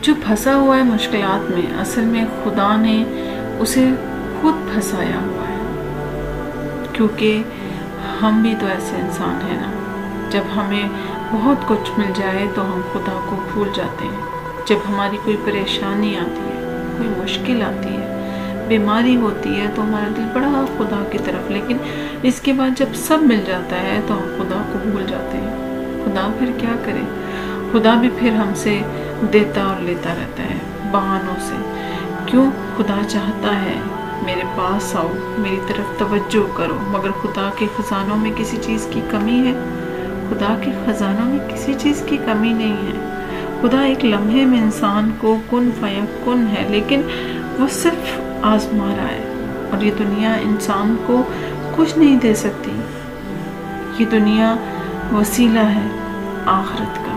جو پھنسا ہوا ہے مشکلات میں، اصل میں خدا نے اسے خود پھنسایا ہوا ہے، کیونکہ ہم بھی تو ایسے انسان ہیں نا، جب ہمیں بہت کچھ مل جائے تو ہم خدا کو بھول جاتے ہیں۔ جب ہماری کوئی پریشانی آتی ہے، کوئی مشکل آتی ہے، بیماری ہوتی ہے، تو ہمارا دل بڑا خدا کی طرف، لیکن اس کے بعد جب سب مل جاتا ہے تو ہم خدا کو بھول جاتے ہیں۔ خدا پھر کیا کرے؟ خدا بھی پھر ہم سے دیتا اور لیتا رہتا ہے بہانوں سے۔ کیوں؟ خدا چاہتا ہے میرے پاس آؤ، میری طرف توجہ کرو، مگر خدا کے خزانوں میں کسی چیز کی کمی ہے؟ خدا کے خزانوں میں کسی چیز کی کمی نہیں ہے۔ خدا ایک لمحے میں انسان کو کن فیکن ہے، لیکن وہ صرف آزما رہا ہے، اور یہ دنیا انسان کو کچھ نہیں دے سکتی۔ یہ دنیا وسیلہ ہے آخرت کا۔